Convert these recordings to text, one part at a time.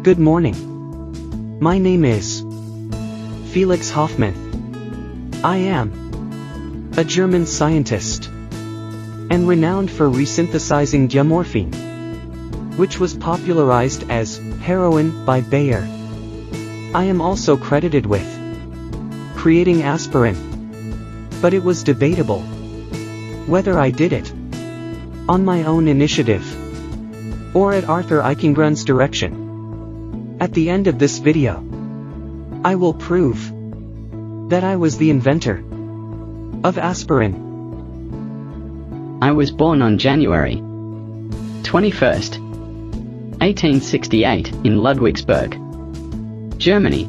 Good morning. My name is Felix Hoffmann. I am a German scientist and renowned for resynthesizing diamorphine, which was popularized as heroin by Bayer. I am also credited with creating aspirin, but it was debatable whether I did it on my own initiative or at Arthur Eichengrun's direction. At the end of this video, I will prove that I was the inventor of aspirin. I was born on January 21st, 1868 in Ludwigsburg, Germany.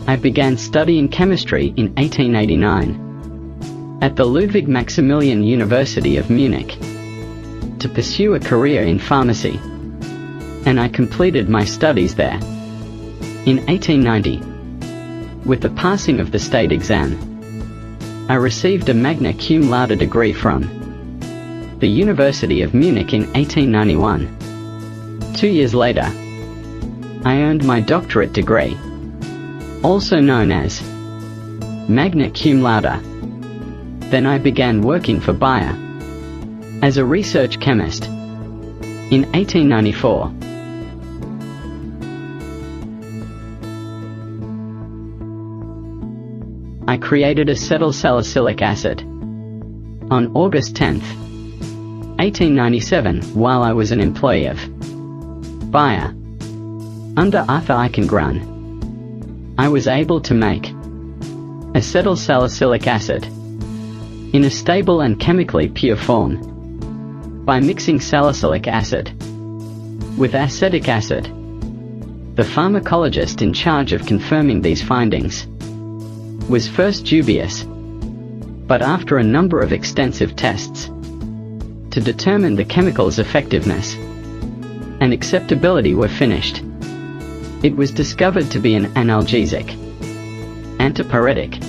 I began studying chemistry in 1889 at the Ludwig Maximilian University of Munich to pursue a career in pharmacy, and I completed my studies there. In 1890, with the passing of the state exam, I received a magna cum laude degree from the University of Munich in 1891. 2 years later, I earned my doctorate degree, also known as magna cum laude. Then I began working for Bayer as a research chemist. In 1894, I created acetyl-salicylic acid. On August 10, 1897, while I was an employee of Bayer under Arthur Eichengrun, I was able to make acetyl-salicylic acid in a stable and chemically pure form by mixing salicylic acid with acetic acid. The pharmacologist in charge of confirming these findings was first dubious, but after a number of extensive tests to determine the chemical's effectiveness and acceptability were finished, it was discovered to be an analgesic, antipyretic,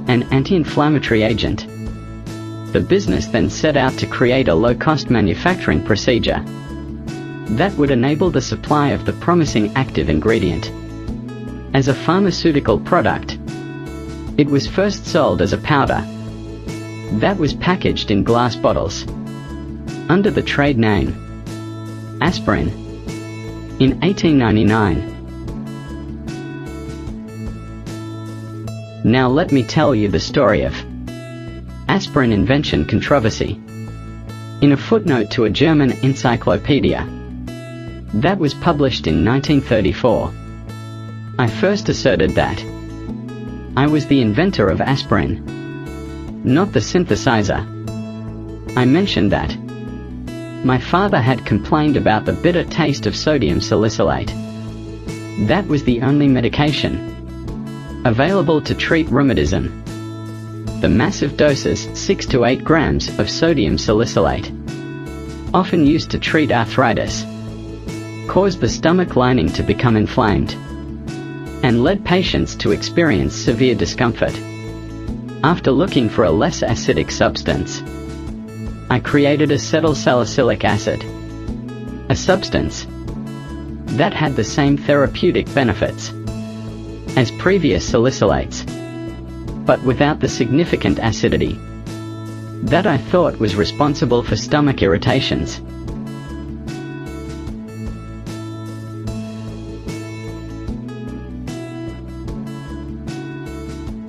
and anti-inflammatory agent. The business then set out to create a low-cost manufacturing procedure that would enable the supply of the promising active ingredient. As a pharmaceutical product, it was first sold as a powder that was packaged in glass bottles under the trade name Aspirin in 1899. Now let me tell you the story of aspirin invention controversy. In a footnote to a German encyclopedia that was published in 1934, I first asserted that I was the inventor of aspirin, not the synthesizer. I mentioned that my father had complained about the bitter taste of sodium salicylate. That was the only medication available to treat rheumatism. The massive doses, 6 to 8 grams of sodium salicylate, often used to treat arthritis, caused the stomach lining to become inflamed and led patients to experience severe discomfort. After looking for a less acidic substance, I created acetyl-salicylic acid, a substance that had the same therapeutic benefits as previous salicylates, but without the significant acidity that I thought was responsible for stomach irritations.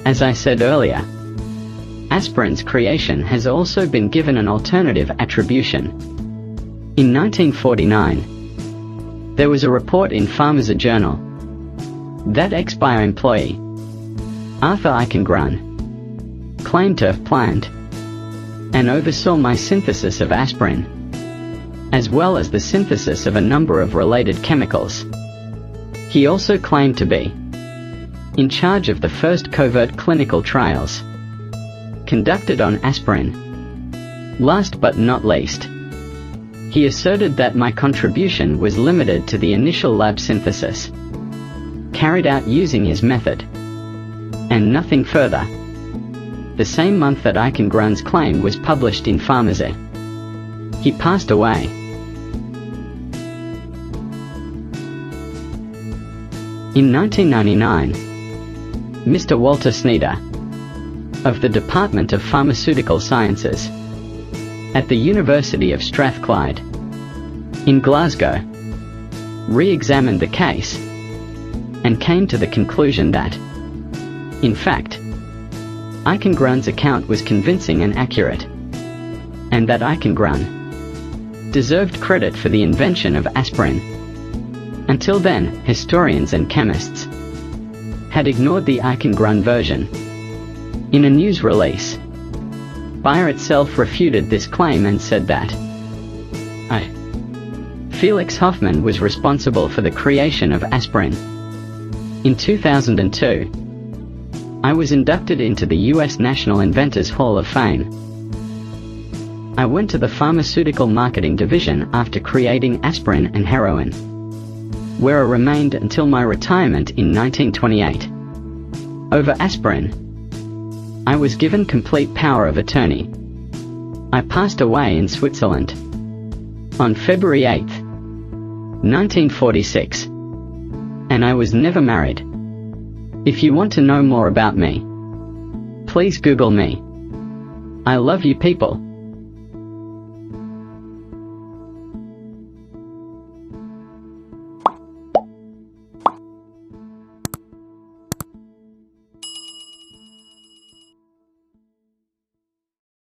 As I said earlier, aspirin's creation has also been given an alternative attribution. In 1949, there was a report in Pharmacy Journal that ex-Bayer employee Arthur Eichengrun claimed to have planned and oversaw my synthesis of aspirin, as well as the synthesis of a number of related chemicals. He also claimed to be in charge of the first covert clinical trials conducted on aspirin. Last but not least, he asserted that my contribution was limited to the initial lab synthesis carried out using his method, and nothing further. The same month that Eichengrun's claim was published in Pharmacy, he passed away. In 1999, Mr. Walter Sneeder, of the Department of Pharmaceutical Sciences at the University of Strathclyde in Glasgow, re-examined the case and came to the conclusion that, in fact, Eichengrun's account was convincing and accurate, and that Eichengrun deserved credit for the invention of aspirin. Until then, historians and chemists had ignored the Eichengrun version. In a news release, Bayer itself refuted this claim and said that Felix Hoffmann was responsible for the creation of aspirin. In 2002, I was inducted into the U.S. National Inventors Hall of Fame. I went to the Pharmaceutical Marketing Division after creating aspirin and heroin, where I remained until my retirement in 1928. Over aspirin, I was given complete power of attorney. I passed away in Switzerland on February 8, 1946, and I was never married. If you want to know more about me, please Google me. I love you people.